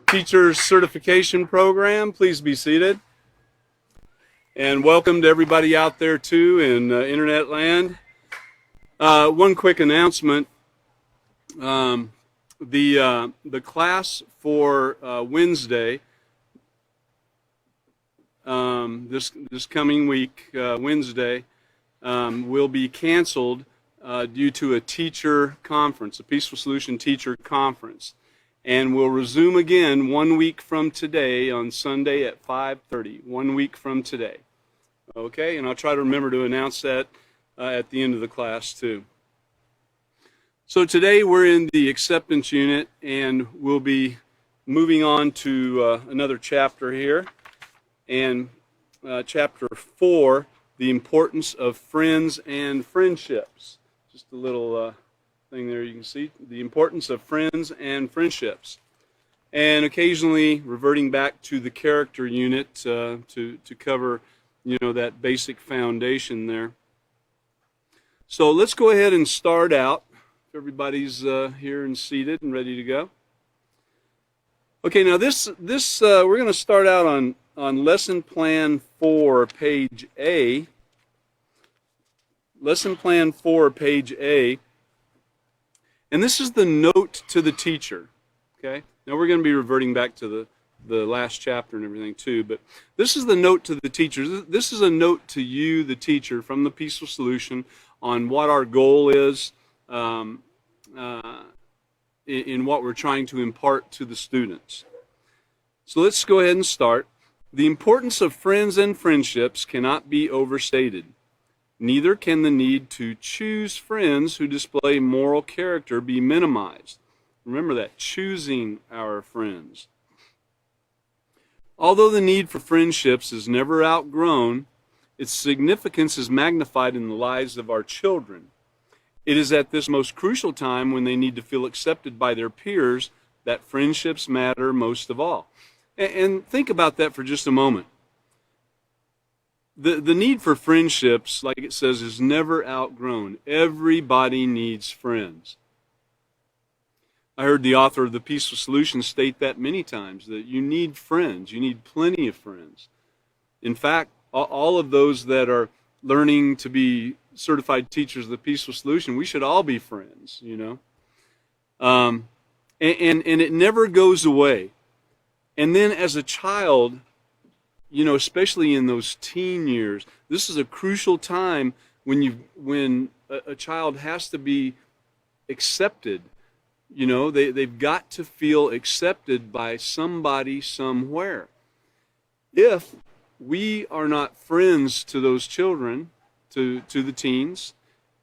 Teachers Certification Program. Please be seated. And welcome to everybody out there too in internet land. One quick announcement. The class for Wednesday, this coming week, Wednesday, will be canceled due to a teacher conference, a Peaceful Solution Teacher Conference. And we'll resume again 1 week from today on Sunday at 5:30, 1 week from today. Okay, and I'll try to remember to announce that at the end of the class too. So today we're in the acceptance unit, and we'll be moving on to another chapter here. And chapter 4, the importance of friends and friendships. Just a little thing there you can see, the importance of friends and friendships. And occasionally reverting back to the character unit to cover, that basic foundation there. So let's go ahead and start out. If everybody's here and seated and ready to go. Okay, now this we're going to start out on Lesson Plan 4, page A. Lesson Plan 4, page A. And this is the note to the teacher. Okay? Now we're going to be reverting back to the last chapter and everything too, but this is the note to the teacher. This is a note to you, the teacher, from the Peaceful Solution on what our goal is in what we're trying to impart to the students. So let's go ahead and start. The importance of friends and friendships cannot be overstated. Neither can the need to choose friends who display moral character be minimized. Remember that, choosing our friends. Although the need for friendships is never outgrown, its significance is magnified in the lives of our children. It is at this most crucial time, when they need to feel accepted by their peers, that friendships matter most of all. And think about that for just a moment. The need for friendships, like it says, is never outgrown. Everybody needs friends. I heard the author of The Peaceful Solution state that many times, that you need friends. You need plenty of friends. In fact, all of those that are learning to be certified teachers of the Peaceful Solution, we should all be friends, and it never goes away. And then as a child, especially in those teen years, this is a crucial time when a child has to be accepted. They've got to feel accepted by somebody somewhere. If we are not friends to those children, to the teens,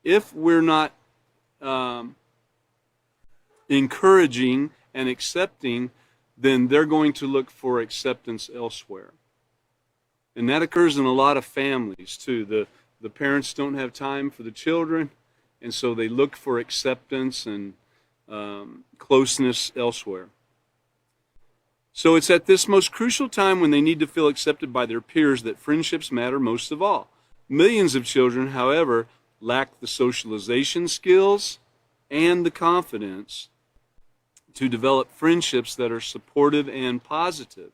if we're not encouraging and accepting, then they're going to look for acceptance elsewhere. And that occurs in a lot of families too. The parents don't have time for the children, and so they look for acceptance and closeness elsewhere. So it's at this most crucial time, when they need to feel accepted by their peers, that friendships matter most of all. Millions of children, however, lack the socialization skills and the confidence to develop friendships that are supportive and positive.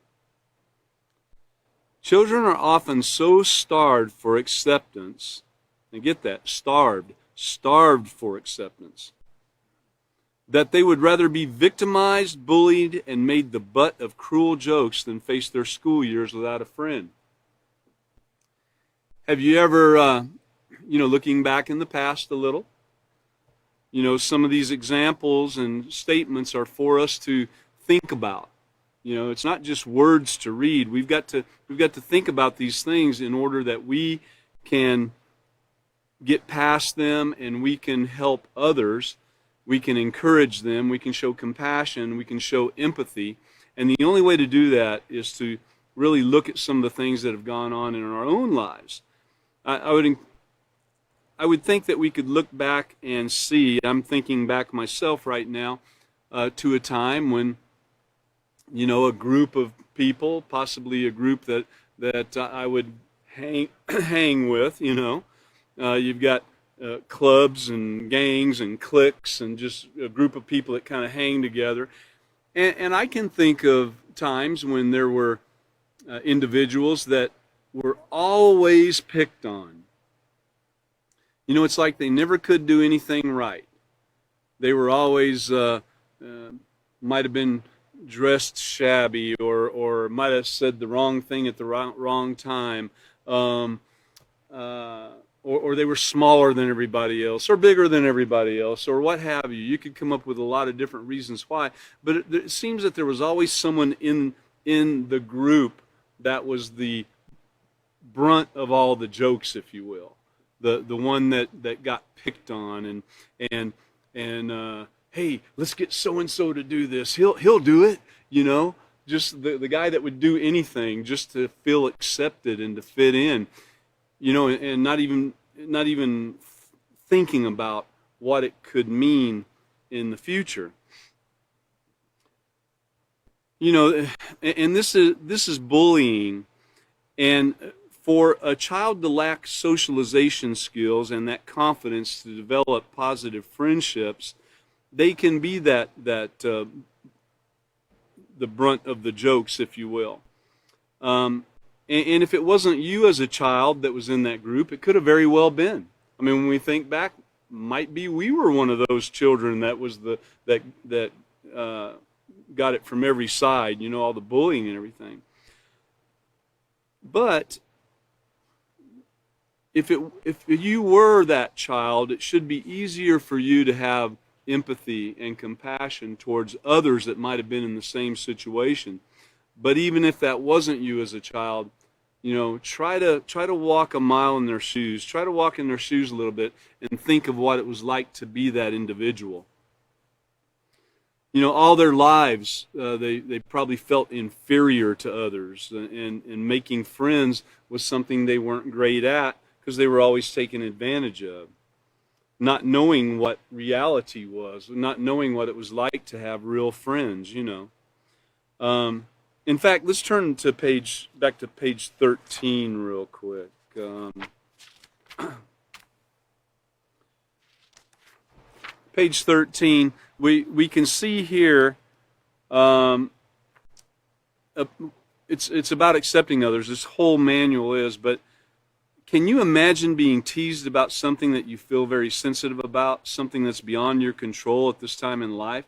Children are often so starved for acceptance, and get that, starved for acceptance, that they would rather be victimized, bullied, and made the butt of cruel jokes than face their school years without a friend. Have you ever, looking back in the past a little, some of these examples and statements are for us to think about. It's not just words to read. We've got to think about these things in order that we can get past them and we can help others. We can encourage them. We can show compassion. We can show empathy. And the only way to do that is to really look at some of the things that have gone on in our own lives. I would think that we could look back and see, I'm thinking back myself right now, to a time when, a group of people, possibly a group that I would hang with, you've got clubs and gangs and cliques and just a group of people that kind of hang together. And I can think of times when there were individuals that were always picked on. You know, it's like they never could do anything right. They were always, might have been dressed shabby, or might have said the wrong thing at the wrong time, or they were smaller than everybody else, or bigger than everybody else, or what have you. You could come up with a lot of different reasons why, but it seems that there was always someone in the group that was the brunt of all the jokes, if you will, the one that got picked on, and hey, let's get so and so to do this. He'll do it, you know. Just the guy that would do anything just to feel accepted and to fit in, you know, and not even thinking about what it could mean in the future. You know, and this is bullying, and for a child to lack socialization skills and that confidence to develop positive friendships, they can be the brunt of the jokes, if you will. And if it wasn't you as a child that was in that group, it could have very well been. I mean, when we think back, might be we were one of those children that was that got it from every side, you know, all the bullying and everything. But if you were that child, it should be easier for you to have empathy and compassion towards others that might have been in the same situation. But even if that wasn't you as a child, you know, try to walk a mile in their shoes. Try to walk in their shoes a little bit and think of what it was like to be that individual. You know, all their lives, they probably felt inferior to others, and making friends was something they weren't great at because they were always taken advantage of. Not knowing what reality was, not knowing what it was like to have real friends, you know. In fact, let's turn to back to page 13 real quick. Page 13, we can see here, it's about accepting others. This whole manual is, but can you imagine being teased about something that you feel very sensitive about, something that's beyond your control at this time in life?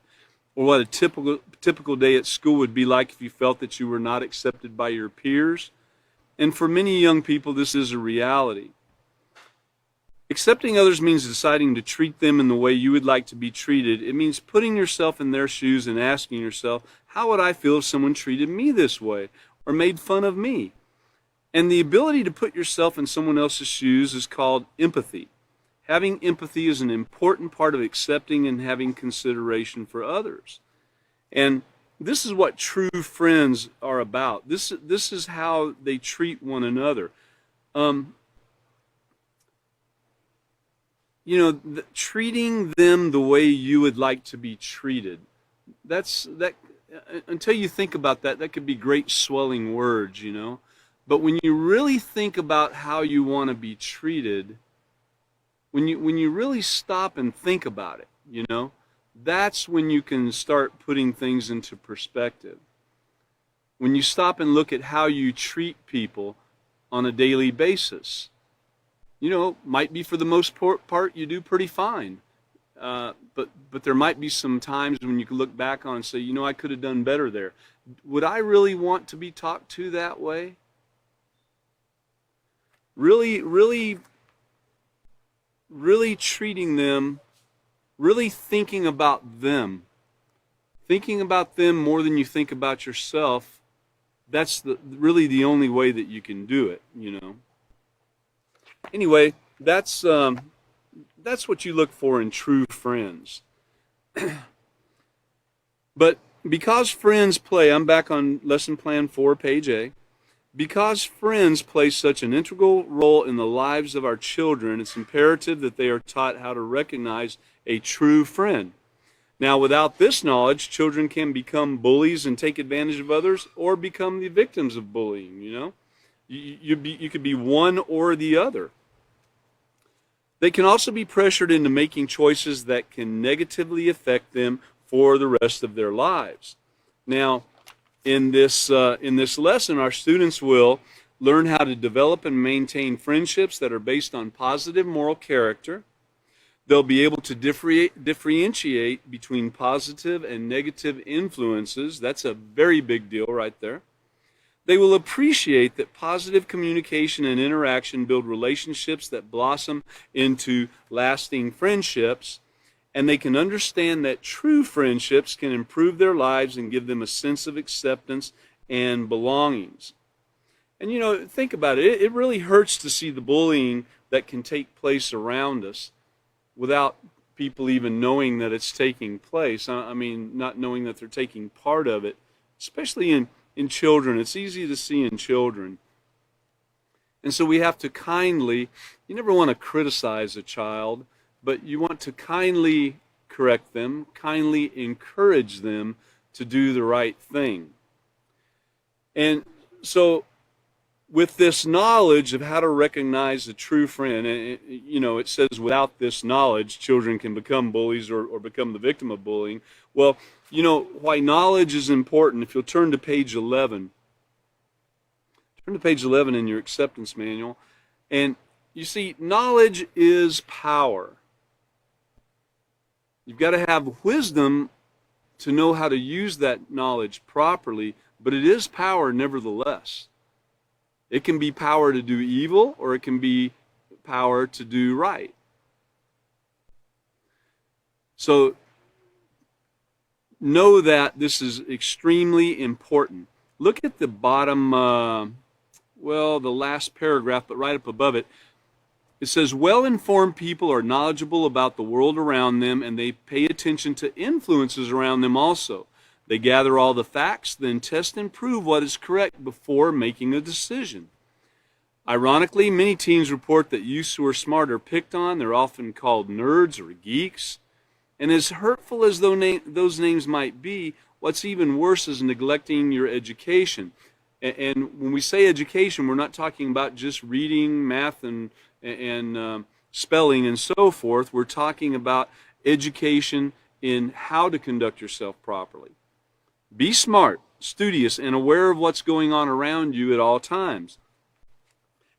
Or what a typical day at school would be like if you felt that you were not accepted by your peers? And for many young people, this is a reality. Accepting others means deciding to treat them in the way you would like to be treated. It means putting yourself in their shoes and asking yourself, how would I feel if someone treated me this way or made fun of me? And the ability to put yourself in someone else's shoes is called empathy. Having empathy is an important part of accepting and having consideration for others. And this is what true friends are about. This is how they treat one another. You know, treating them the way you would like to be treated. That until you think about that, that could be great swelling words, you know. But when you really think about how you want to be treated, when you really stop and think about it, you know, that's when you can start putting things into perspective. When you stop and look at how you treat people on a daily basis, you know, might be for the most part you do pretty fine. But there might be some times when you can look back on and say, you know, I could have done better there. Would I really want to be talked to that way? Really treating them, really thinking about them more than you think about yourself. That's really the only way that you can do it, you know. Anyway, that's what you look for in true friends. But because friends play, I'm back on lesson plan 4, page A. Because friends play such an integral role in the lives of our children, it's imperative that they are taught how to recognize a true friend. Now, without this knowledge, children can become bullies and take advantage of others, or become the victims of bullying, you know. You could be one or the other. They can also be pressured into making choices that can negatively affect them for the rest of their lives. Now, In this lesson, our students will learn how to develop and maintain friendships that are based on positive moral character. They'll be able to differentiate between positive and negative influences. That's a very big deal right there. They will appreciate that positive communication and interaction build relationships that blossom into lasting friendships. And they can understand that true friendships can improve their lives and give them a sense of acceptance and belongings. And you know, think about it. It really hurts to see the bullying that can take place around us without people even knowing that it's taking place. I mean, not knowing that they're taking part of it, especially in children. It's easy to see in children. And so we have to kindly, you never want to criticize a child, but you want to kindly correct them, kindly encourage them to do the right thing. And so with this knowledge of how to recognize a true friend, and you know, it says without this knowledge, children can become bullies or become the victim of bullying. Well, you know, why knowledge is important, if you'll turn to page 11. Turn to page 11 in your acceptance manual. And you see, knowledge is power. You've got to have wisdom to know how to use that knowledge properly, but it is power nevertheless. It can be power to do evil, or it can be power to do right. So know that this is extremely important. Look at the bottom, well, the last paragraph, but right up above it. It says, well-informed people are knowledgeable about the world around them, and they pay attention to influences around them also. They gather all the facts, then test and prove what is correct before making a decision. Ironically, many teens report that youths who are smart are picked on. They're often called nerds or geeks. And as hurtful as those names might be, what's even worse is neglecting your education. And when we say education, we're not talking about just reading, math, and spelling and so forth. We're talking about education in how to conduct yourself properly. Be smart, studious, and aware of what's going on around you at all times.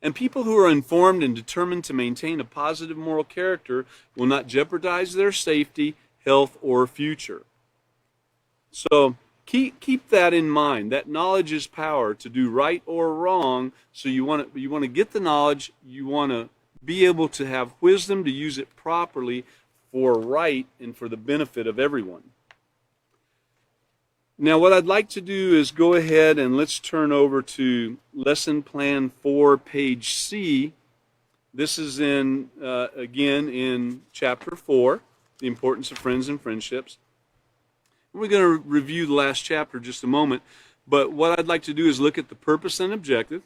And people who are informed and determined to maintain a positive moral character will not jeopardize their safety, health, or future. So keep that in mind. That knowledge is power to do right or wrong. So you want to get the knowledge. You want to be able to have wisdom to use it properly for right and for the benefit of everyone. Now, what I'd like to do is go ahead and let's turn over to Lesson Plan 4, page C. This is again in Chapter 4, The Importance of Friends and Friendships. We're going to review the last chapter in just a moment, but what I'd like to do is look at the purpose and objective.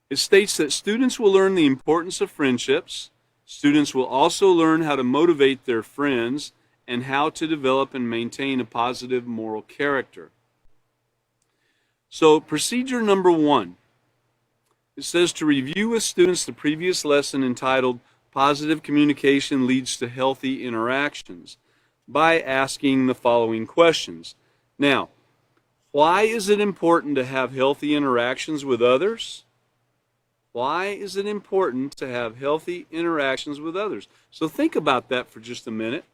It states that students will learn the importance of friendships. Students will also learn how to motivate their friends and how to develop and maintain a positive moral character. So, procedure number 1. It says to review with students the previous lesson entitled Positive Communication Leads to Healthy Interactions by asking the following questions. Now, why is it important to have healthy interactions with others? Why is it important to have healthy interactions with others? So think about that for just a minute.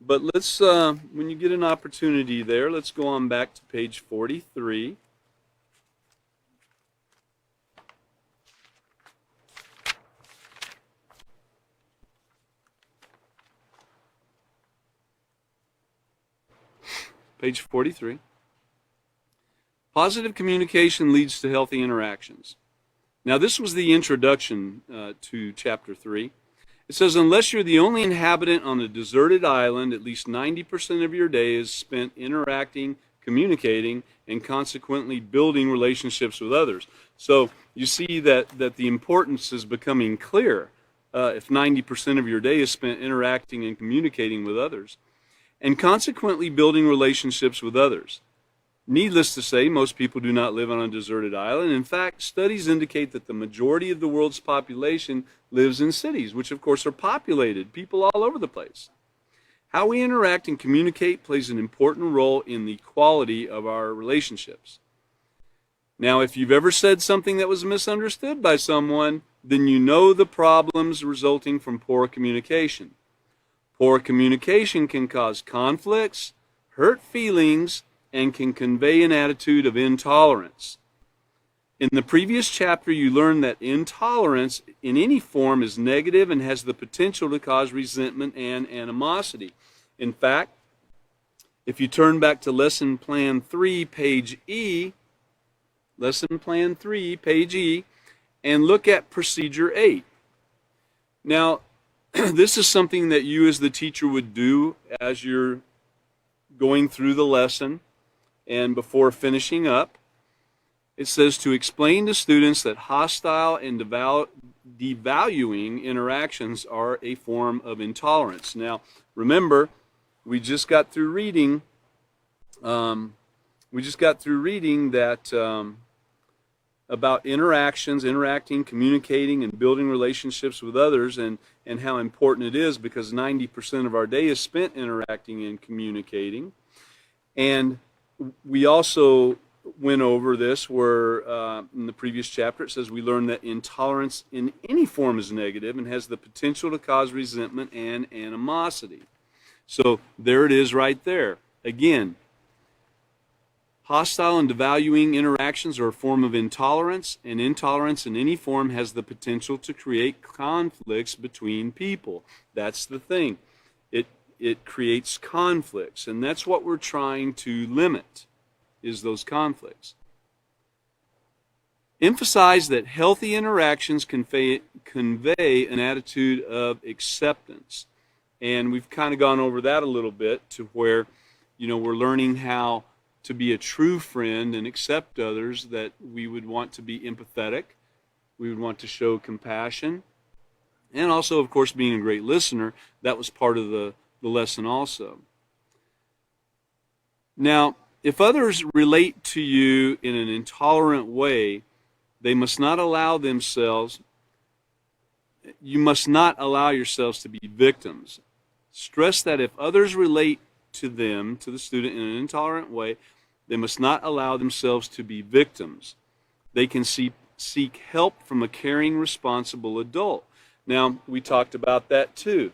But let's, when you get an opportunity there, let's go on back to page 43. Page 43. Positive communication leads to healthy interactions. Now, this was the introduction to Chapter 3. It says, unless you're the only inhabitant on a deserted island, at least 90% of your day is spent interacting, communicating, and consequently building relationships with others. So you see that the importance is becoming clear if 90% of your day is spent interacting and communicating with others, and consequently building relationships with others. Needless to say, most people do not live on a deserted island. In fact, studies indicate that the majority of the world's population lives in cities, which of course are populated, people all over the place. How we interact and communicate plays an important role in the quality of our relationships. Now, if you've ever said something that was misunderstood by someone, then you know the problems resulting from poor communication. Poor communication can cause conflicts, hurt feelings, and can convey an attitude of intolerance. In the previous chapter, you learned that intolerance in any form is negative and has the potential to cause resentment and animosity. In fact, if you turn back to Lesson Plan 3, page E, Lesson Plan 3, page E, and look at Procedure 8. Now, this is something that you as the teacher would do as you're going through the lesson and before finishing up. It says to explain to students that hostile and devaluing interactions are a form of intolerance. Now, remember, we just got through reading. That about interacting, communicating, and building relationships with others, and how important it is, because 90% of our day is spent interacting and communicating. And we also went over this where in the previous chapter it says we learned that intolerance in any form is negative and has the potential to cause resentment and animosity. So there it is right there. Again, hostile and devaluing interactions are a form of intolerance, and intolerance in any form has the potential to create conflicts between people. That's the thing. It creates conflicts, and that's what we're trying to limit, is those conflicts. Emphasize that healthy interactions convey an attitude of acceptance. And we've kind of gone over that a little bit, to where, we're learning how to be a true friend and accept others, that we would want to be empathetic, we would want to show compassion, and also, of course, being a great listener. That was part of the lesson also. Now, if others relate to you in an intolerant way, you must not allow yourselves to be victims. Stress that if others relate to the student, in an intolerant way, they must not allow themselves to be victims. They can seek help from a caring, responsible adult. Now, we talked about that too.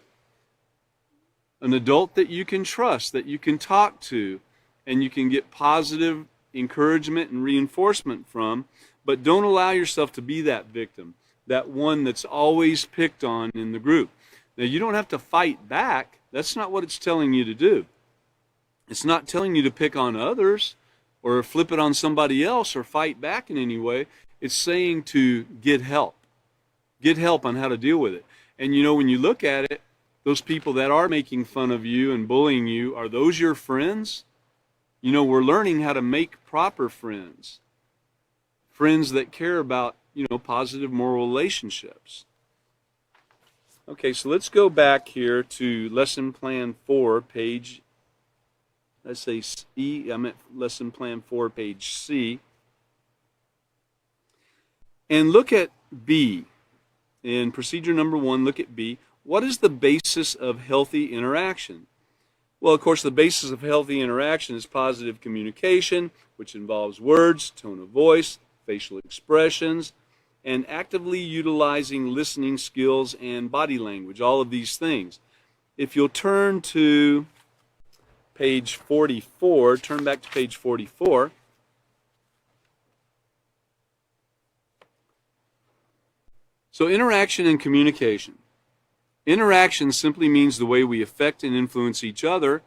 An adult that you can trust, that you can talk to, and you can get positive encouragement and reinforcement from, but don't allow yourself to be that victim, that one that's always picked on in the group. Now, you don't have to fight back. That's not what it's telling you to do. It's not telling you to pick on others or flip it on somebody else or fight back in any way. It's saying to get help. Get help on how to deal with it. And when you look at it, those people that are making fun of you and bullying you, are those your friends? We're learning how to make proper friends. Friends that care about, positive moral relationships. Okay, so let's go back here to Lesson Plan 4, page, let's say E, I'm at Lesson Plan 4, page C. And look at B. In procedure number 1, look at B. What is the basis of healthy interaction? Well, of course, the basis of healthy interaction is positive communication, which involves words, tone of voice, facial expressions, and actively utilizing listening skills and body language, all of these things. If you'll turn to page 44, turn back to page 44. So interaction and communication. Interaction simply means the way we affect and influence each other.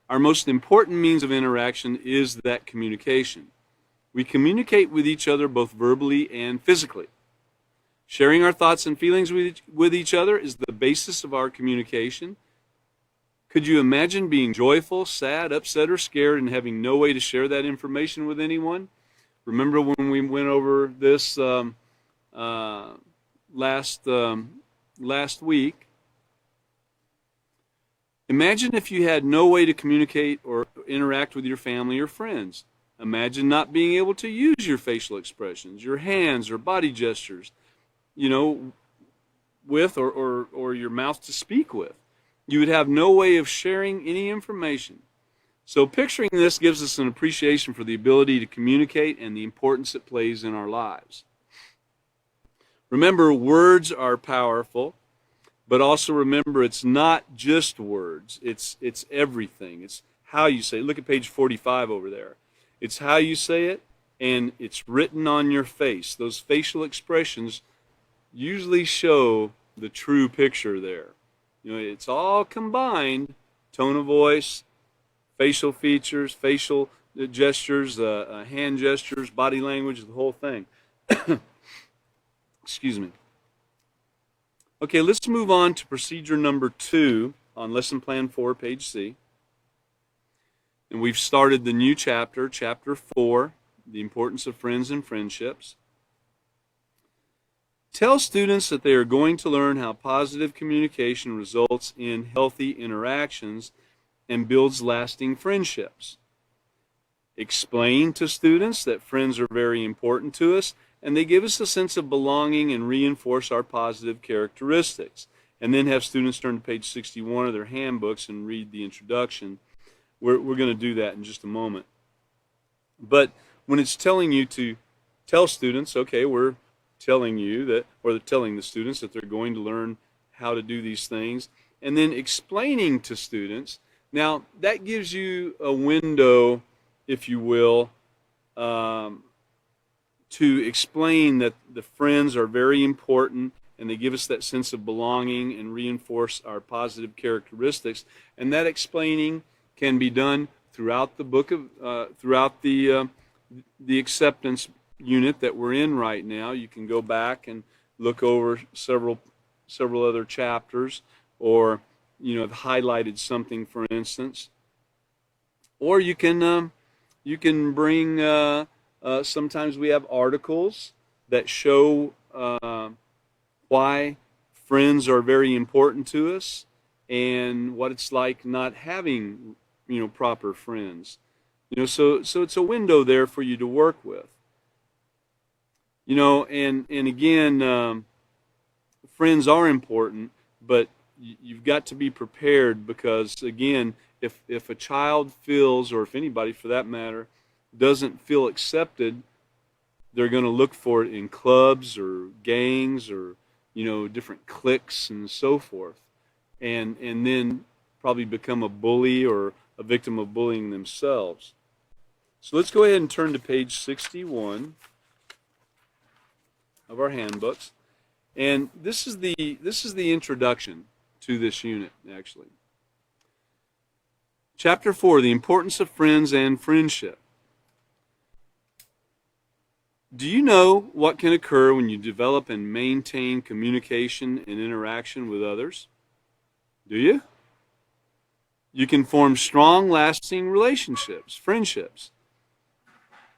Our most important means of interaction is that communication. We communicate with each other both verbally and physically. Sharing our thoughts and feelings with each other is the basis of our communication. Could you imagine being joyful, sad, upset, or scared and having no way to share that information with anyone? Remember when we went over this last week? Imagine if you had no way to communicate or interact with your family or friends. Imagine not being able to use your facial expressions, your hands or body gestures, with or your mouth to speak with. you would have no way of sharing any information. So picturing this gives us an appreciation for the ability to communicate and the importance it plays in our lives. Remember, words are powerful, but also remember it's not just words. It's everything. It's how you say it. Look at page 45 over there. It's how you say it, and it's written on your face. Those facial expressions usually show the true picture there. You know, it's all combined: tone of voice, facial features, facial gestures, hand gestures, body language, the whole thing. Excuse me. Okay, let's move on to procedure number 2 on lesson plan 4, page C. And we've started the new chapter, chapter 4, the importance of friends and friendships. Tell students that they are going to learn how positive communication results in healthy interactions and builds lasting friendships. Explain to students that friends are very important to us and they give us a sense of belonging and reinforce our positive characteristics. And then have students turn to page 61 of their handbooks and read the introduction. We're going to do that in just a moment. But when it's telling you to tell students, okay, we're telling you that, or they're telling the students that they're going to learn how to do these things, and then explaining to students. Now, that gives you a window, if you will, to explain that the friends are very important and they give us that sense of belonging and reinforce our positive characteristics. And that explaining can be done throughout the book of, throughout the acceptance unit that we're in right now. You can go back and look over several other chapters, or have highlighted something, for instance. Or you can bring. Sometimes we have articles that show why friends are very important to us and what it's like not having proper friends. So it's a window there for you to work with. And again, friends are important, but you've got to be prepared, because again, if a child feels, or if anybody for that matter, doesn't feel accepted, they're going to look for it in clubs or gangs or different cliques and so forth, and then probably become a bully or a victim of bullying themselves. So let's go ahead and turn to page 61 of our handbooks, and this is the introduction to this unit, actually. Chapter 4, the importance of friends and friendship. Do you know what can occur when you develop and maintain communication and interaction with others? Do you? You can form strong, lasting relationships, friendships.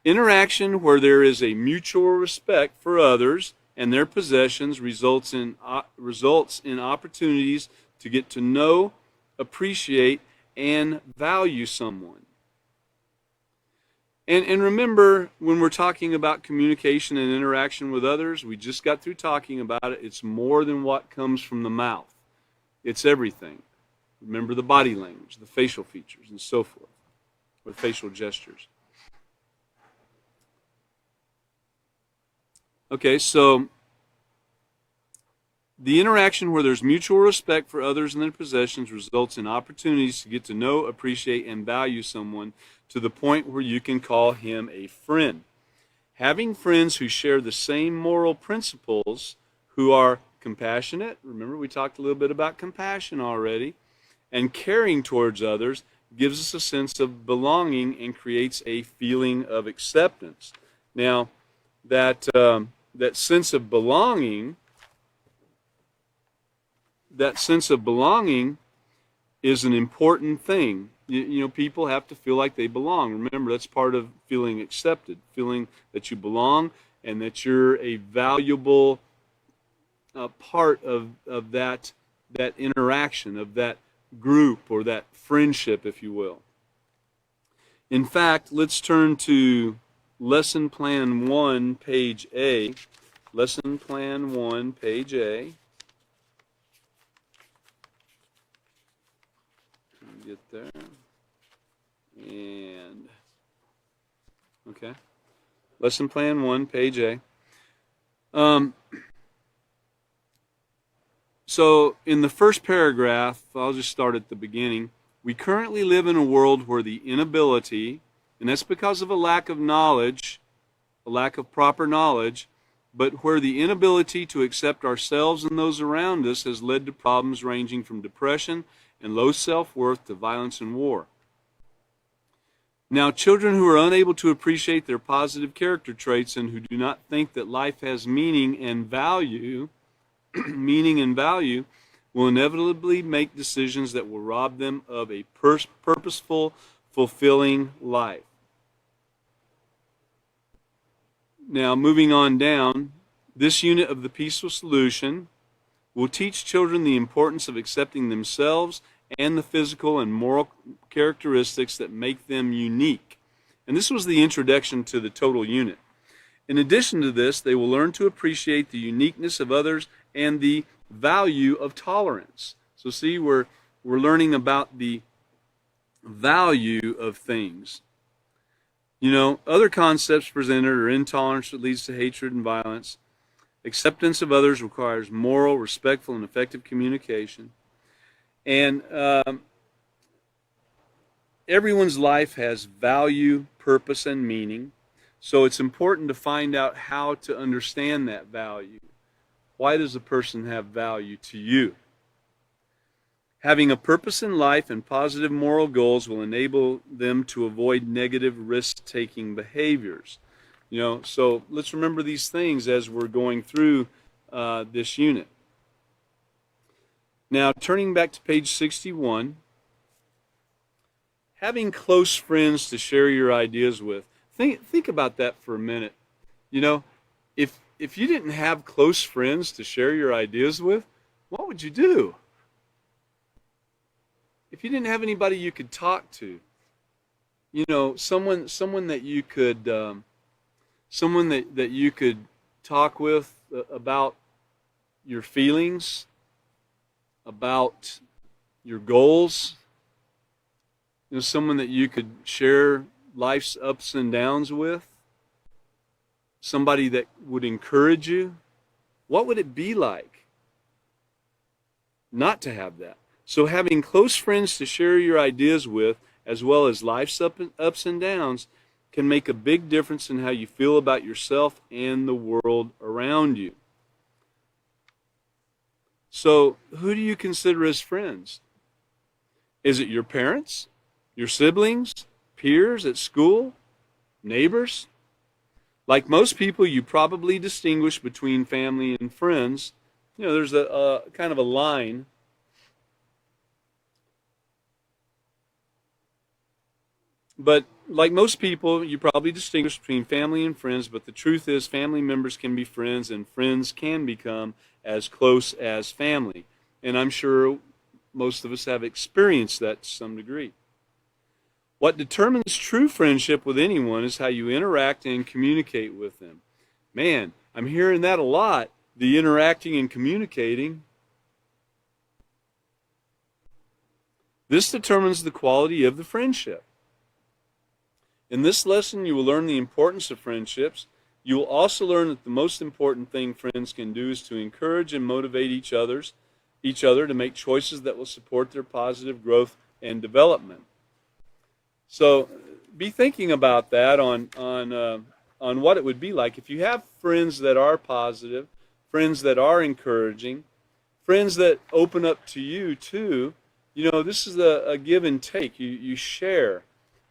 Interaction where there is a mutual respect for others and their possessions results in opportunities to get to know, appreciate, and value someone. And remember, when we're talking about communication and interaction with others, we just got through talking about it. It's more than what comes from the mouth. It's everything. Remember the body language, the facial features, and so forth, with facial gestures. Okay, so the interaction where there's mutual respect for others and their possessions results in opportunities to get to know, appreciate, and value someone to the point where you can call him a friend. Having friends who share the same moral principles, who are compassionate, remember we talked a little bit about compassion already, and caring towards others gives us a sense of belonging and creates a feeling of acceptance. Now, that sense of belonging, is an important thing. People have to feel like they belong. Remember, that's part of feeling accepted, feeling that you belong and that you're a valuable part of that interaction, of that group or that friendship, if you will. In fact, let's turn to Lesson Plan 1, page A. Lesson Plan 1, page A. get there. And, okay. Lesson plan 1, page A. So in the first paragraph, I'll just start at the beginning. We currently live in a world where the inability, and that's because of a lack of knowledge, a lack of proper knowledge, but where the inability to accept ourselves and those around us has led to problems ranging from depression and low self-worth to violence and war. Now, children who are unable to appreciate their positive character traits and who do not think that life has meaning and value, will inevitably make decisions that will rob them of a purposeful, fulfilling life. Now, moving on down, this unit of the Peaceful Solution will teach children the importance of accepting themselves and the physical and moral characteristics that make them unique. And this was the introduction to the total unit. In addition to this, they will learn to appreciate the uniqueness of others and the value of tolerance. So see, we're learning about the value of things. You know, other concepts presented are intolerance that leads to hatred and violence. Acceptance of others requires moral, respectful, and effective communication. And everyone's life has value, purpose, and meaning. So it's important to find out how to understand that value. Why does a person have value to you? Having a purpose in life and positive moral goals will enable them to avoid negative risk-taking behaviors. You know, so let's remember these things as we're going through this unit. Now, turning back to page 61, having close friends to share your ideas with. Think about that for a minute. You know, if you didn't have close friends to share your ideas with, what would you do? If you didn't have anybody you could talk to, you know, someone that you could that you could talk with about your feelings, about your goals, you know, someone that you could share life's ups and downs with, somebody that would encourage you. What would it be like not to have that? So having close friends to share your ideas with, as well as life's ups and downs, can make a big difference in how you feel about yourself and the world around you. So who do you consider as friends? Is it your parents, your siblings, peers at school, neighbors? Like most people, you probably distinguish between family and friends. You know, there's a kind of a line. But like most people, you probably distinguish between family and friends, but the truth is family members can be friends and friends can become as close as family. And I'm sure most of us have experienced that to some degree. What determines true friendship with anyone is how you interact and communicate with them. Man, I'm hearing that a lot, the interacting and communicating. This determines the quality of the friendship. In this lesson, you will learn the importance of friendships. You will also learn that the most important thing friends can do is to encourage and motivate each other to make choices that will support their positive growth and development. So be thinking about that on what it would be like if you have friends that are positive, friends that are encouraging, friends that open up to you too. You know, this is a give and take. You share.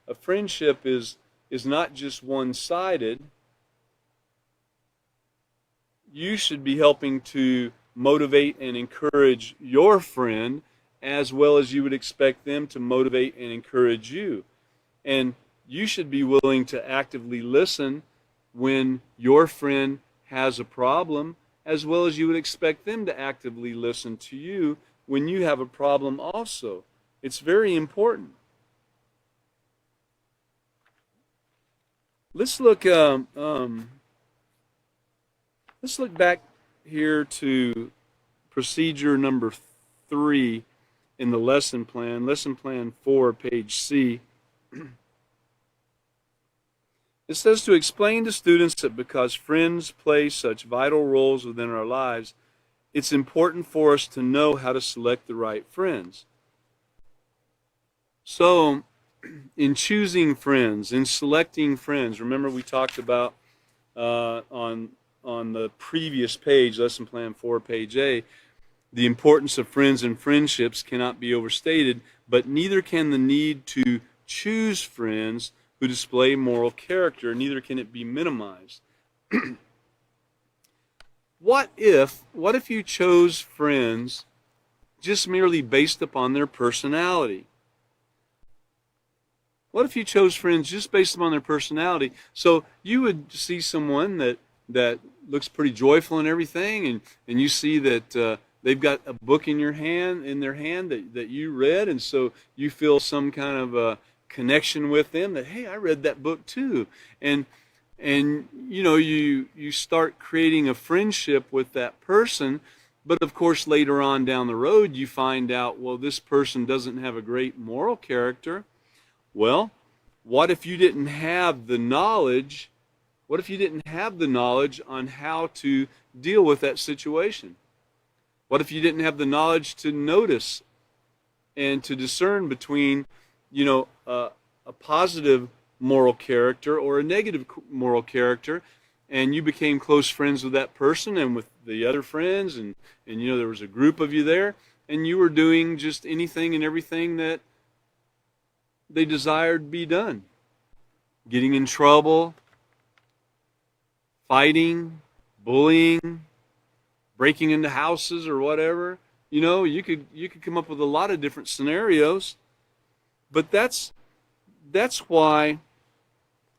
A friendship is not just one-sided. You should be helping to motivate and encourage your friend as well as you would expect them to motivate and encourage you. And you should be willing to actively listen when your friend has a problem, as well as you would expect them to actively listen to you when you have a problem also. It's very important. Let's look back here to procedure number 3 in the lesson plan 4, page C. It says to explain to students that because friends play such vital roles within our lives, it's important for us to know how to select the right friends. So, in choosing friends, in selecting friends, remember we talked about on the previous page, lesson plan 4, page A, the importance of friends and friendships cannot be overstated, but neither can the need to choose friends who display moral character, neither can it be minimized. What if you chose friends just merely based upon their personality? What if you chose friends just based upon their personality? So you would see someone that looks pretty joyful and everything, and you see that they've got a book in their hand that you read, and so you feel some kind of a connection with them that, hey, I read that book too. And you know, you start creating a friendship with that person, but of course later on down the road you find out, well, this person doesn't have a great moral character. Well, what if you didn't have the knowledge? What if you didn't have the knowledge on how to deal with that situation? What if you didn't have the knowledge to notice and to discern between, you know, a positive moral character or a negative moral character, and you became close friends with that person and with the other friends, and you know, there was a group of you there, and you were doing just anything and everything that they desired be done. Getting in trouble, fighting, bullying, breaking into houses or whatever. You know, you could come up with a lot of different scenarios. But that's why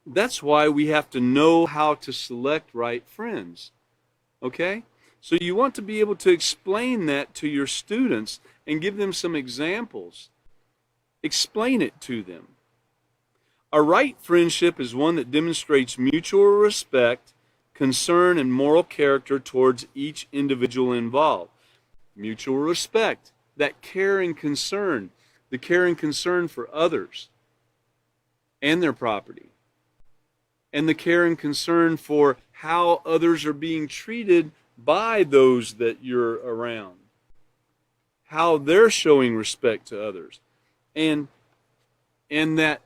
we have to know how to select right friends. Okay? So you want to be able to explain that to your students and give them some examples. Explain it to them. A right friendship is one that demonstrates mutual respect, concern, and moral character towards each individual involved. Mutual respect, that care and concern, the care and concern for others and their property, and the care and concern for how others are being treated by those that you're around, how they're showing respect to others. And that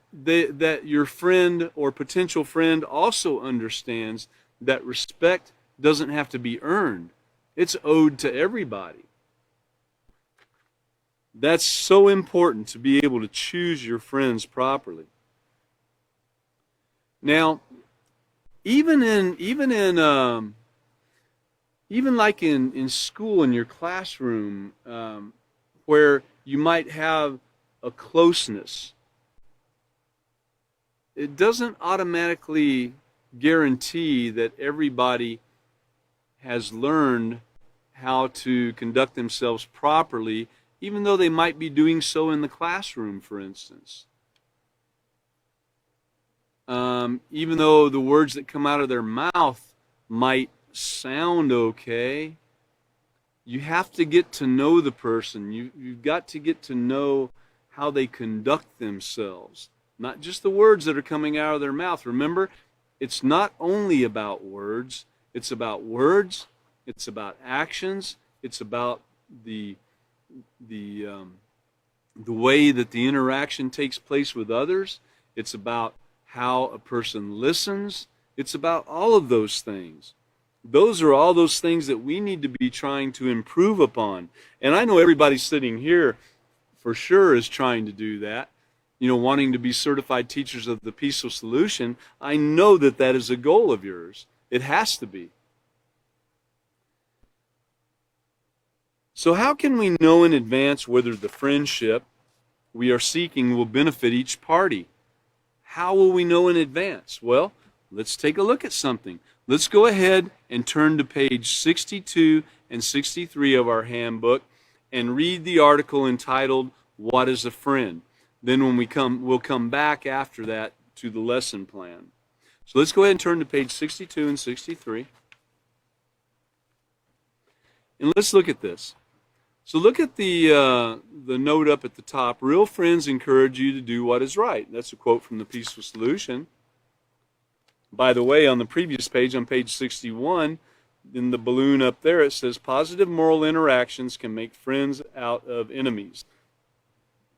your friend or potential friend also understands that respect doesn't have to be earned. It's owed to everybody. That's so important, to be able to choose your friends properly. Now, even like in school, in your classroom, where you might have a closeness, it doesn't automatically guarantee that everybody has learned how to conduct themselves properly, even though they might be doing so in the classroom, for instance. Even though the words that come out of their mouth might sound okay, you have to get to know the person. You've got to get to know how they conduct themselves, not just the words that are coming out of their mouth. Remember, it's not only about words. It's about words. It's about actions. It's about the way that the interaction takes place with others. It's about how a person listens. It's about all of those things. Those are all those things that we need to be trying to improve upon. And I know everybody sitting here for sure is trying to do that. You know, wanting to be certified teachers of the Peaceful Solution. I know that that is a goal of yours. It has to be. So how can we know in advance whether the friendship we are seeking will benefit each party? How will we know in advance? Well, let's take a look at something. Let's go ahead and turn to page 62 and 63 of our handbook and read the article entitled, "What is a Friend?" Then when we'll come back after that to the lesson plan. So let's go ahead and turn to page 62 and 63. And let's look at this. So look at the note up at the top. Real friends encourage you to do what is right. That's a quote from the Peaceful Solution. By the way, on the previous page, on page 61, in the balloon up there, it says positive moral interactions can make friends out of enemies.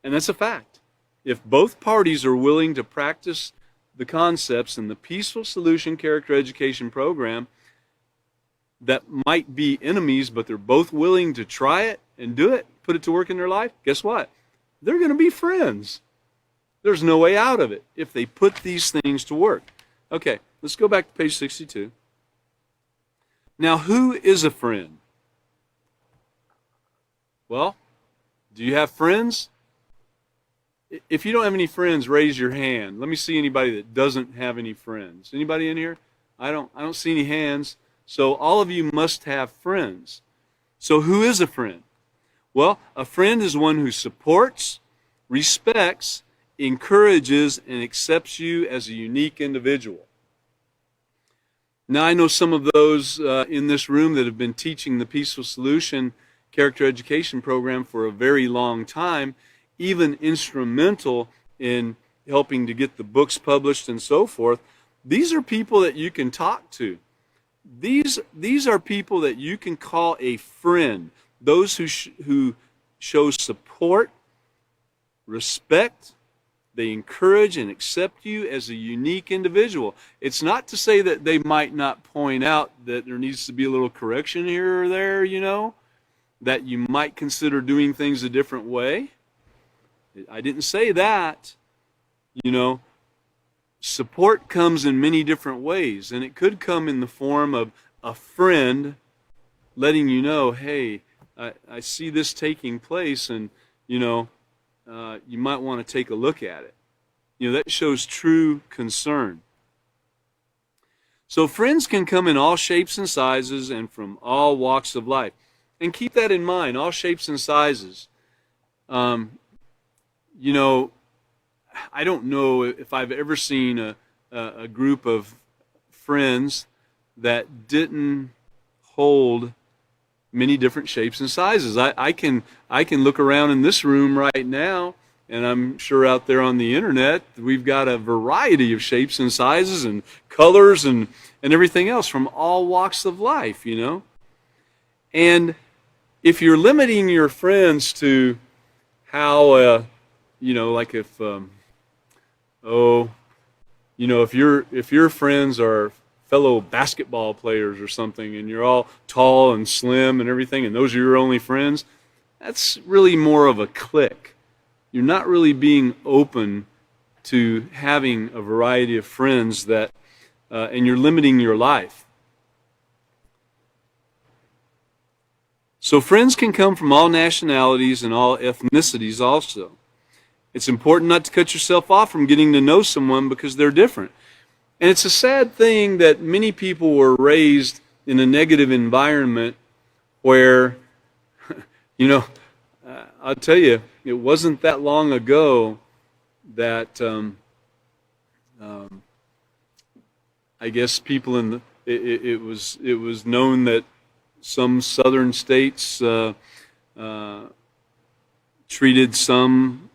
And that's a fact. If both parties are willing to practice the concepts in the Peaceful Solution Character Education Program that might be enemies, but they're both willing to try it and do it, put it to work in their life, guess what? They're going to be friends. There's no way out of it if they put these things to work. Okay, let's go back to page 62. Now, who is a friend? Well, do you have friends? If you don't have any friends, raise your hand. Let me see anybody that doesn't have any friends. Anybody in here? I don't see any hands. So all of you must have friends. So who is a friend? Well, a friend is one who supports, respects, encourages, and accepts you as a unique individual. Now, I know some of those in this room that have been teaching the Peaceful Solution Character Education Program for a very long time, even instrumental in helping to get the books published and so forth. These are people that you can talk to. These are people that you can call a friend. Those who show support, respect, they encourage and accept you as a unique individual. It's not to say that they might not point out that there needs to be a little correction here or there, that you might consider doing things a different way. I didn't say that. Support comes in many different ways, and it could come in the form of a friend letting you know, hey, I see this taking place, and you might want to take a look at it. That shows true concern. So friends can come in all shapes and sizes and from all walks of life. And keep that in mind, all shapes and sizes. I don't know if I've ever seen a group of friends that didn't hold many different shapes and sizes. I can look around in this room right now, and I'm sure out there on the internet, we've got a variety of shapes and sizes and colors and everything else from all walks of life, And if you're limiting your friends to how, like if if your friends are fellow basketball players or something, and you're all tall and slim and everything, and those are your only friends, that's really more of a clique. You're not really being open to having a variety of friends that, and you're limiting your life. So friends can come from all nationalities and all ethnicities also. It's important not to cut yourself off from getting to know someone because they're different. And it's a sad thing that many people were raised in a negative environment where, I'll tell you, it wasn't that long ago that I guess people it was known that some southern states treated some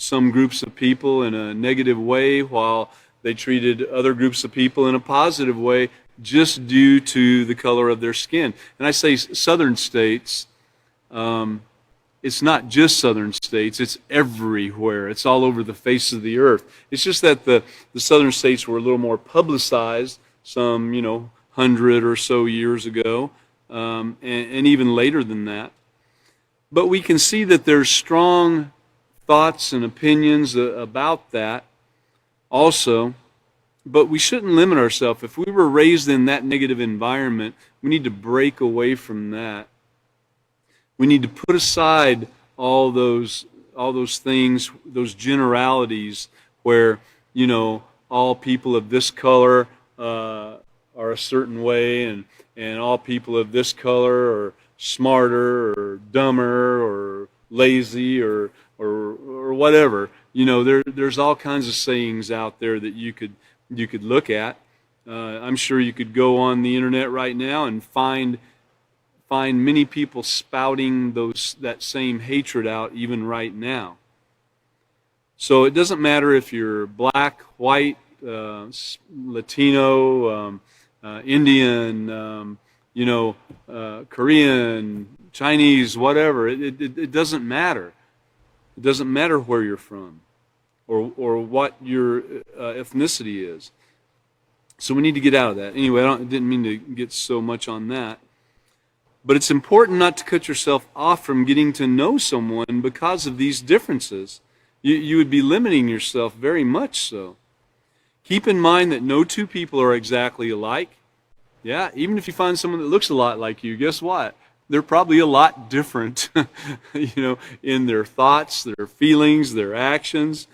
groups of people in a negative way, while they treated other groups of people in a positive way just due to the color of their skin. And I say southern states, it's not just southern states, it's everywhere. It's all over the face of the earth. It's just that the southern states were a little more publicized some, 100 or so years ago, and even later than that. But we can see that there's strong thoughts and opinions about that also, but we shouldn't limit ourselves. If we were raised in that negative environment, we need to break away from that. We need to put aside all those things, those generalities where, all people of this color are a certain way, and all people of this color are smarter or dumber or lazy or whatever. There's all kinds of sayings out there that you could look at. I'm sure you could go on the internet right now and find find many people spouting that same hatred out even right now. So it doesn't matter if you're black, white, Latino, Indian, Korean, Chinese, whatever. It doesn't matter. It doesn't matter where you're from or what your ethnicity is. So we need to get out of that. Anyway, I didn't mean to get so much on that. But it's important not to cut yourself off from getting to know someone because of these differences. You would be limiting yourself very much so. Keep in mind that no two people are exactly alike. Yeah, even if you find someone that looks a lot like you, guess what? They're probably a lot different, in their thoughts, their feelings, their actions.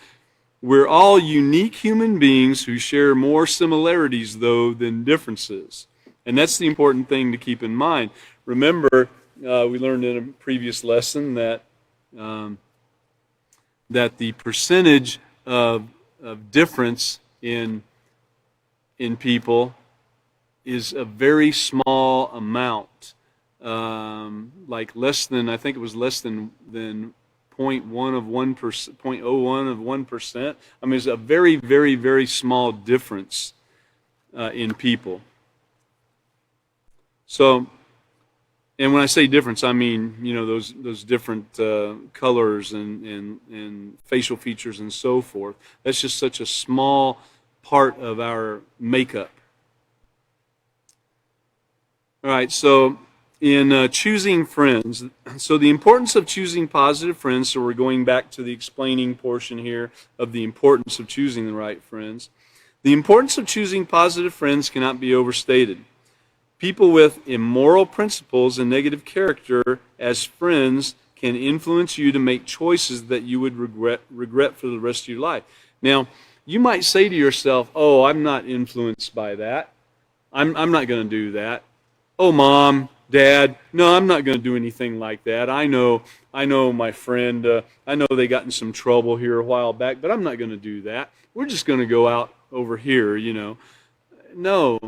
We're all unique human beings who share more similarities, though, than differences. And that's the important thing to keep in mind. Remember, we learned in a previous lesson that the percentage of difference in people is a very small amount, like less than, I think it was less than 0.1 of 1%, 0.01 of 1%. I mean, it's a very, very, very small difference in people. So, and when I say difference, I mean, those different colors and facial features and so forth. That's just such a small part of our makeup. All right, so in choosing friends, so the importance of choosing positive friends, so we're going back to the explaining portion here of the importance of choosing the right friends. The importance of choosing positive friends cannot be overstated. People with immoral principles and negative character as friends can influence you to make choices that you would regret for the rest of your life. Now, you might say to yourself, oh, I'm not influenced by that. I'm not going to do that. Oh, Mom, Dad, no, I'm not going to do anything like that. I know my friend, I know they got in some trouble here a while back, but I'm not going to do that. We're just going to go out over here, No,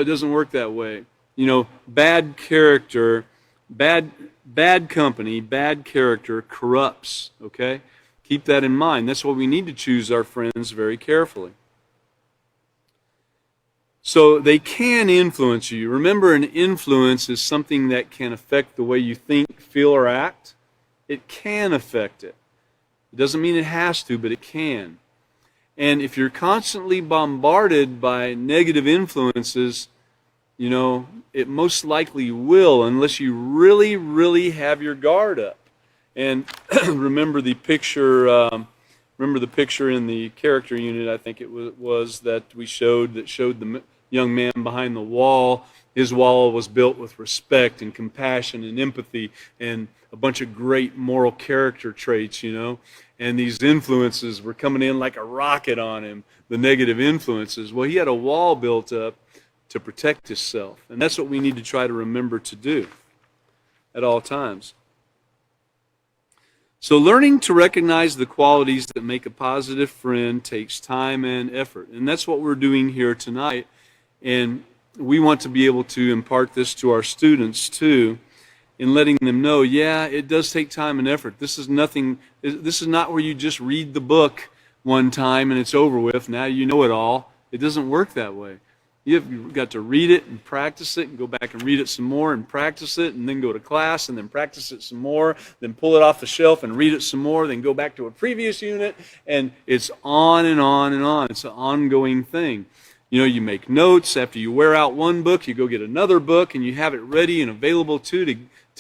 it doesn't work that way. Bad character, bad company, bad character corrupts, okay? Keep that in mind. That's why we need to choose our friends very carefully. So they can influence you. Remember, an influence is something that can affect the way you think, feel, or act. It can affect it. It doesn't mean it has to, but it can. And if you're constantly bombarded by negative influences, it most likely will, unless you really, really have your guard up. And remember the picture in the character unit, I think it was that we showed the young man behind the wall. His wall was built with respect and compassion and empathy and a bunch of great moral character traits, And these influences were coming in like a rocket on him, the negative influences. Well, he had a wall built up to protect himself. And that's what we need to try to remember to do at all times. So learning to recognize the qualities that make a positive friend takes time and effort. And that's what we're doing here tonight. And we want to be able to impart this to our students too, in letting them know, yeah, it does take time and effort. This is not where you just read the book one time and it's over with. Now you know it all. It doesn't work that way. You've got to read it and practice it and go back and read it some more and practice it and then go to class and then practice it some more, then pull it off the shelf and read it some more, then go back to a previous unit, and it's on and on and on. It's an ongoing thing. You make notes. After you wear out one book, you go get another book and you have it ready and available to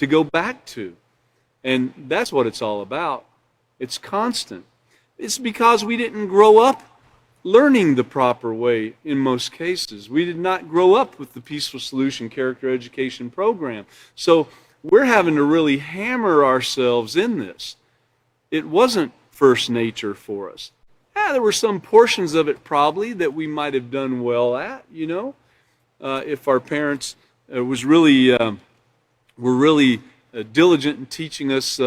go back to. And that's what it's all about. It's constant. It's because we didn't grow up learning the proper way in most cases. We did not grow up with the Peaceful Solution Character Education Program. So we're having to really hammer ourselves in this. It wasn't first nature for us. There were some portions of it probably that we might have done well at, if our parents were really diligent in teaching us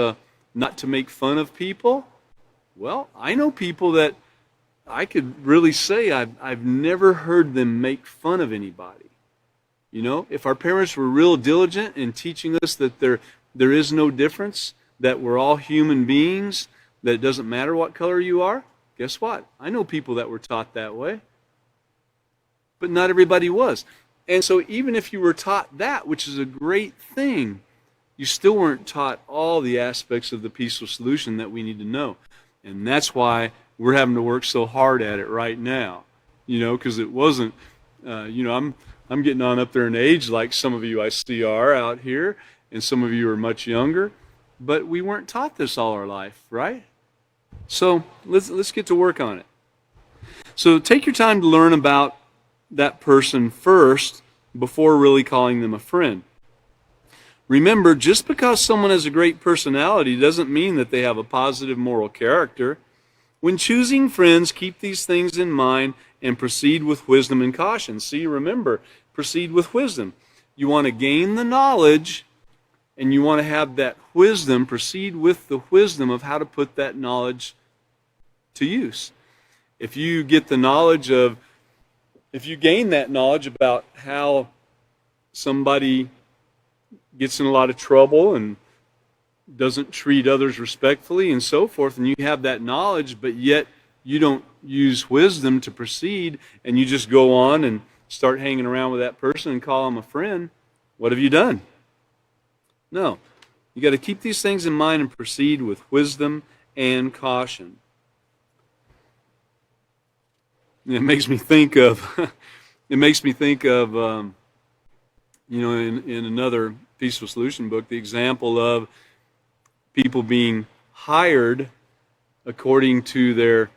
not to make fun of people. Well, I know people that I could really say I've never heard them make fun of anybody. You know, if our parents were real diligent in teaching us that there is no difference, that we're all human beings, that it doesn't matter what color you are, guess what? I know people that were taught that way. But not everybody was. And so even if you were taught that, which is a great thing, you still weren't taught all the aspects of the peaceful solution that we need to know. And that's why we're having to work so hard at it right now. You know, because it wasn't, you know, I'm getting on up there in age like some of you I see are out here, and some of you are much younger, but we weren't taught this all our life, right? So let's get to work on it. So take your time to learn about that person first before really calling them a friend. Remember, just because someone has a great personality doesn't mean that they have a positive moral character. When choosing friends, keep these things in mind and proceed with wisdom and caution. See, remember, proceed with wisdom. You want to gain the knowledge, and you want to have that wisdom, proceed with the wisdom of how to put that knowledge to use. If you get the knowledge of, if you gain that knowledge about how somebody gets in a lot of trouble and doesn't treat others respectfully and so forth, and you have that knowledge, but yet you don't use wisdom to proceed, and you just go on and start hanging around with that person and call them a friend, what have you done? No. You got to keep these things in mind and proceed with wisdom and caution. It makes me think of, you know, in another Peaceful Solution book, the example of people being hired according to their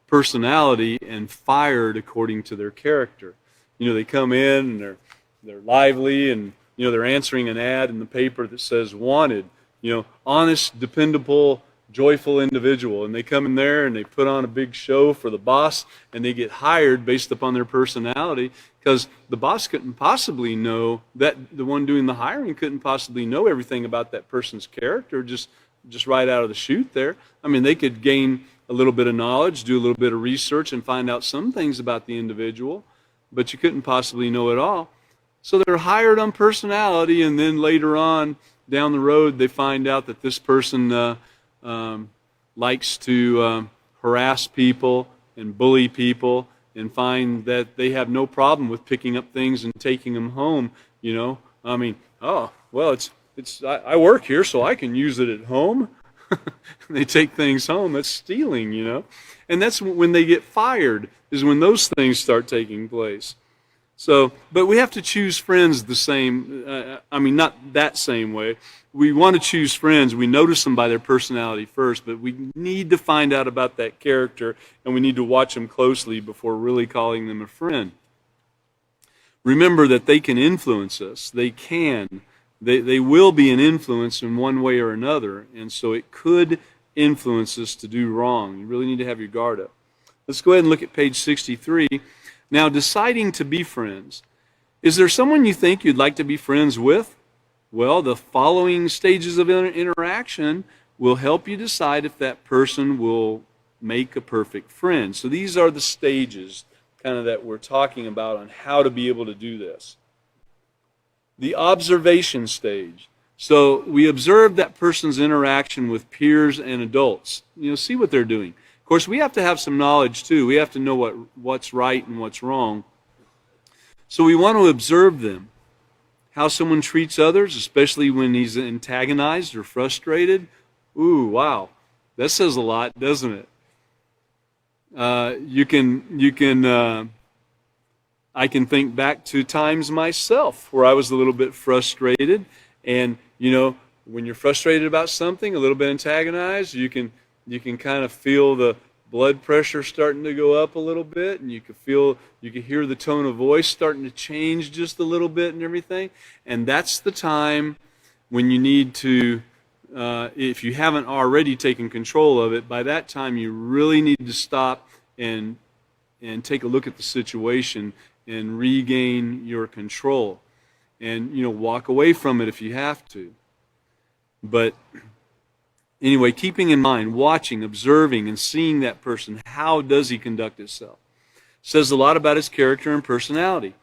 personality and fired according to their character. You know, they come in and they're lively, and you know, they're answering an ad in the paper that says wanted, you know, honest, dependable, joyful individual, and they come in there and they put on a big show for the boss, and they get hired based upon their personality, because the boss couldn't possibly know, that the one doing the hiring couldn't possibly know everything about that person's character just right out of the chute there. I mean, they could gain a little bit of knowledge, do a little bit of research, and find out some things about the individual, but you couldn't possibly know it all. So they're hired on personality, and then later on down the road they find out that this person likes to harass people and bully people, and find that they have no problem with picking up things and taking them home. You know, I mean, oh well, I work here, so I can use it at home. They take things home. That's stealing, you know, and that's when they get fired, is when those things start taking place. So, but we have to choose friends the same, I mean, not that same way. We want to choose friends. We notice them by their personality first, but we need to find out about that character, and we need to watch them closely before really calling them a friend. Remember that they can influence us. They can. They will be an influence in one way or another, and so it could influence us to do wrong. You really need to have your guard up. Let's go ahead and look at page 63. Now, deciding to be friends. Is there someone you think you'd like to be friends with? Well, the following stages of interaction will help you decide if that person will make a perfect friend. So these are the stages kind of that we're talking about on how to be able to do this. The observation stage. So we observe that person's interaction with peers and adults. You know, see what they're doing. Of course, we have to have some knowledge too. We have to know what's right and what's wrong. So we want to observe them. How someone treats others, especially when he's antagonized or frustrated. Ooh, wow. That says a lot, doesn't it? I can think back to times myself where I was a little bit frustrated, and you know, when you're frustrated about something, a little bit antagonized, you can kind of feel the blood pressure starting to go up a little bit, and you can hear the tone of voice starting to change just a little bit and everything. And that's the time when you need to, if you haven't already taken control of it, by that time you really need to stop and take a look at the situation and regain your control. And, you know, walk away from it if you have to. But anyway, keeping in mind, watching, observing, and seeing that person, how does he conduct himself? Says a lot about his character and personality.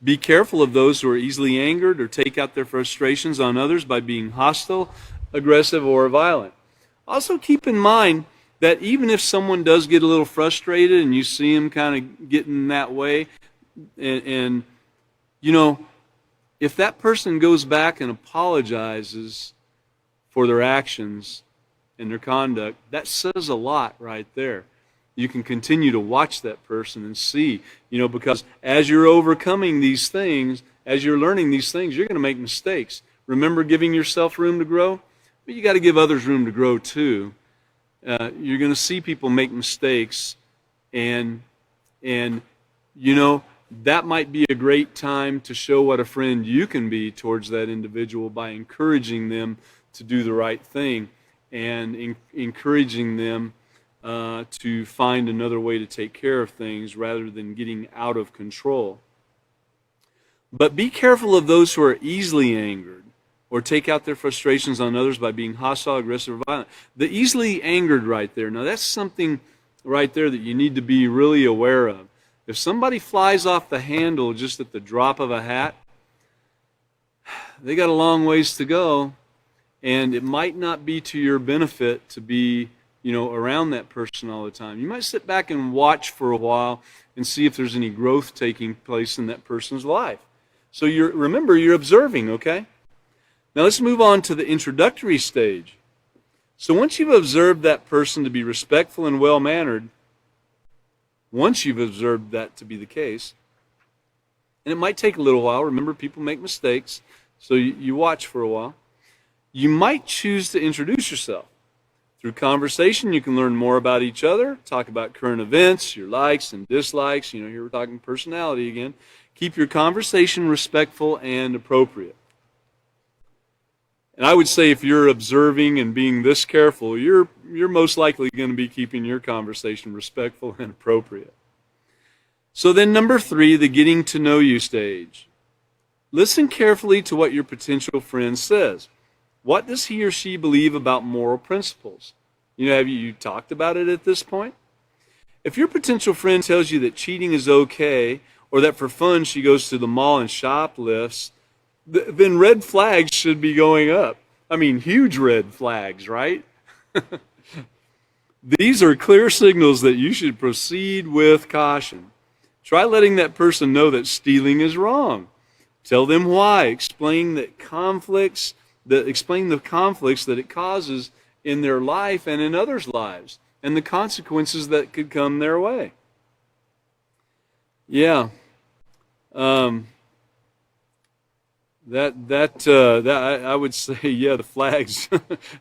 Be careful of those who are easily angered or take out their frustrations on others by being hostile, aggressive, or violent. Also keep in mind that even if someone does get a little frustrated and you see them kind of getting that way, and you know, if that person goes back and apologizes for their actions and their conduct, that says a lot right there. You can continue to watch that person and see, because as you're overcoming these things, as you're learning these things, you're going to make mistakes. Remember giving yourself room to grow? But you got to give others room to grow too. You're going to see people make mistakes, and that might be a great time to show what a friend you can be towards that individual by encouraging them to do the right thing and encouraging them to find another way to take care of things rather than getting out of control. But be careful of those who are easily angered or take out their frustrations on others by being hostile, aggressive, or violent. The easily angered right there, now that's something right there that you need to be really aware of. If somebody flies off the handle just at the drop of a hat, they got a long ways to go, and it might not be to your benefit to be around that person all the time. You might sit back and watch for a while and see if there's any growth taking place in that person's life. So remember, you're observing, okay? Now let's move on to the introductory stage. So once you've observed that person to be respectful and well-mannered, once you've observed that to be the case, and it might take a little while, remember people make mistakes, so you watch for a while, you might choose to introduce yourself. Through conversation, you can learn more about each other, talk about current events, your likes and dislikes. Here we're talking personality again. Keep your conversation respectful and appropriate. And I would say if you're observing and being this careful, you're most likely going to be keeping your conversation respectful and appropriate. So then number 3, the getting to know you stage. Listen carefully to what your potential friend says. What does he or she believe about moral principles? Have you talked about it at this point? If your potential friend tells you that cheating is okay, or that for fun she goes to the mall and shoplifts, then red flags should be going up. I mean, huge red flags, right? These are clear signals that you should proceed with caution. Try letting that person know that stealing is wrong. Tell them why. Explain the conflicts that it causes in their life and in others' lives, and the consequences that could come their way. Yeah. I would say, the flags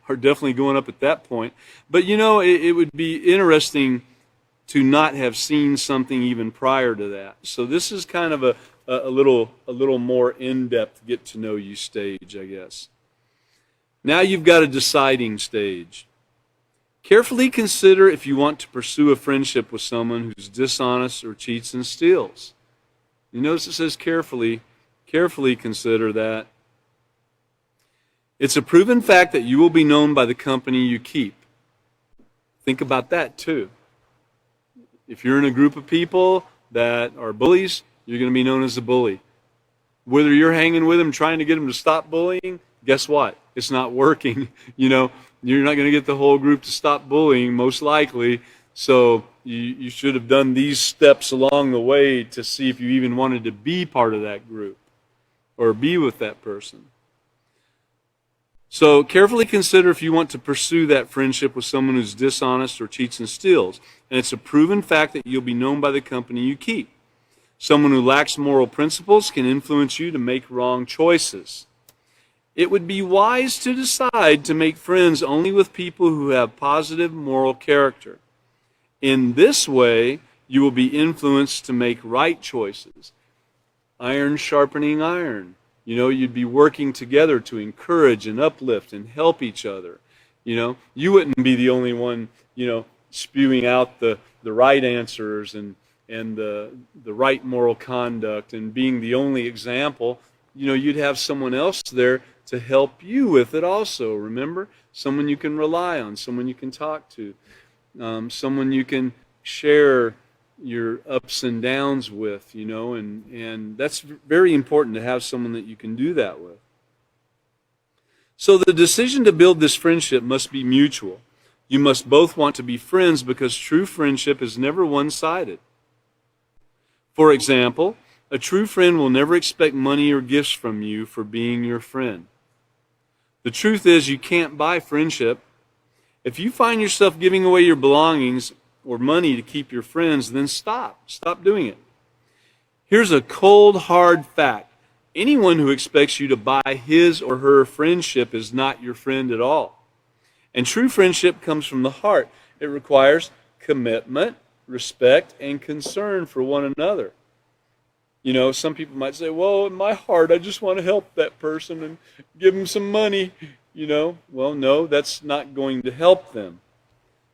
are definitely going up at that point. But it would be interesting to not have seen something even prior to that. So this is kind of a little more in-depth get to know you stage, I guess. Now you've got a deciding stage. Carefully consider if you want to pursue a friendship with someone who's dishonest or cheats and steals. You notice it says carefully consider that. It's a proven fact that you will be known by the company you keep. Think about that too. If you're in a group of people that are bullies, you're going to be known as a bully. Whether you're hanging with them trying to get them to stop bullying, guess what? It's not working. You're not going to get the whole group to stop bullying, most likely. So you should have done these steps along the way to see if you even wanted to be part of that group or be with that person. So carefully consider if you want to pursue that friendship with someone who's dishonest or cheats and steals. And it's a proven fact that you'll be known by the company you keep. Someone who lacks moral principles can influence you to make wrong choices. It would be wise to decide to make friends only with people who have positive moral character. In this way, you will be influenced to make right choices. Iron sharpening iron. You'd be working together to encourage and uplift and help each other. You wouldn't be the only one, spewing out the right answers and the right moral conduct and being the only example. You'd have someone else there to help you with it also, remember? Someone you can rely on, someone you can talk to, someone you can share your ups and downs with, you know, and that's very important to have someone that you can do that with. So the decision to build this friendship must be mutual. You must both want to be friends because true friendship is never one-sided. For example, a true friend will never expect money or gifts from you for being your friend. The truth is you can't buy friendship. If you find yourself giving away your belongings or money to keep your friends, then stop. Stop doing it. Here's a cold, hard fact. Anyone who expects you to buy his or her friendship is not your friend at all. And true friendship comes from the heart. It requires commitment, respect, and concern for one another. You know, some people might say, well, in my heart, I just want to help that person and give them some money. You know, well, no, that's not going to help them.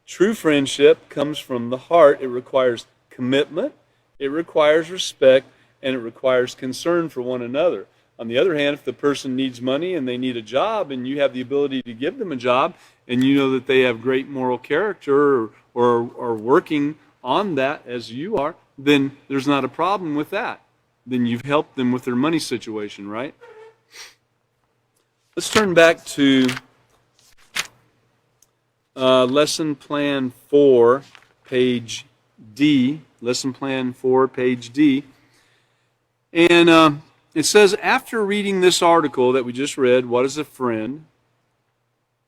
True friendship comes from the heart. It requires commitment, it requires respect, and it requires concern for one another. On the other hand, if the person needs money and they need a job and you have the ability to give them a job and you know that they have great moral character or are working on that as you are, then there's not a problem with that. Then you've helped them with their money situation, right? Let's turn back to Lesson Plan 4, page D. Lesson Plan 4, page D. And it says, after reading this article that we just read, What is a Friend?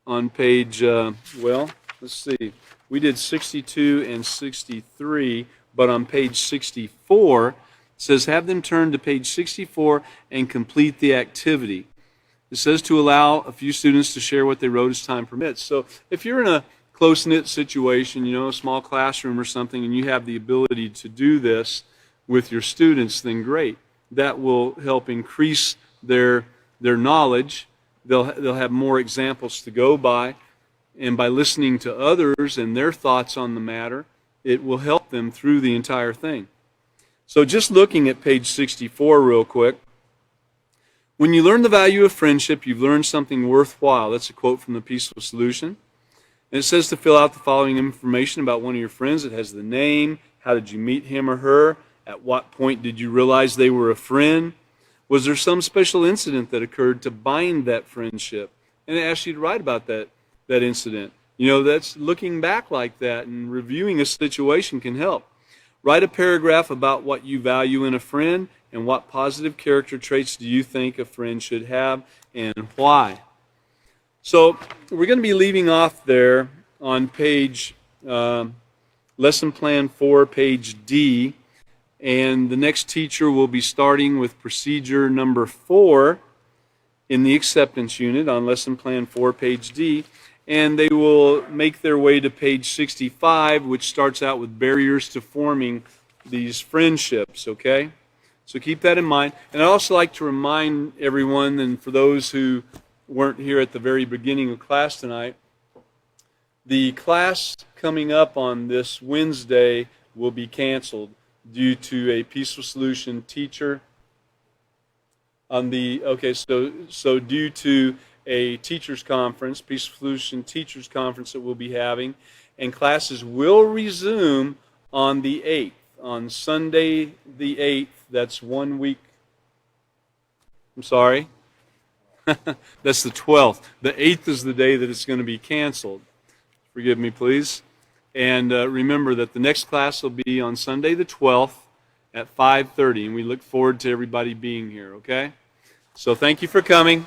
On page, well, let's see. We did 62 and 63, but on page 64, it says, have them turn to page 64 and complete the activity. It says to allow a few students to share what they wrote as time permits. So if you're in a close-knit situation, you know, a small classroom or something, and you have the ability to do this with your students, then great. That will help increase their knowledge. They'll have more examples to go by. And by listening to others and their thoughts on the matter, it will help them through the entire thing. So just looking at page 64 real quick. When you learn the value of friendship, you've learned something worthwhile. That's a quote from the Peaceful Solution. And it says to fill out the following information about one of your friends. It has the name, how did you meet him or her, at what point did you realize they were a friend, was there some special incident that occurred to bind that friendship? And it asks you to write about that incident. You know, that's looking back like that and reviewing a situation can help. Write a paragraph about what you value in a friend and what positive character traits do you think a friend should have and why. So we're going to be leaving off there on page, Lesson Plan 4, page D. And the next teacher will be starting with procedure number 4 in the acceptance unit on Lesson Plan 4, page D. And they will make their way to page 65, which starts out with barriers to forming these friendships, okay? So keep that in mind. And I'd also like to remind everyone, and for those who weren't here at the very beginning of class tonight, the class coming up on this Wednesday will be canceled due to a Peaceful Solution teacher on the, okay, so due to a teachers conference, Peaceful Solution teachers conference that we'll be having, and classes will resume on the 8th, on Sunday the 8th. That's 1 week. I'm sorry. That's the 12th. The 8th is the day that it's going to be canceled. Forgive me, please. And remember that the next class will be on Sunday the 12th at 5:30, and we look forward to everybody being here, okay? So thank you for coming.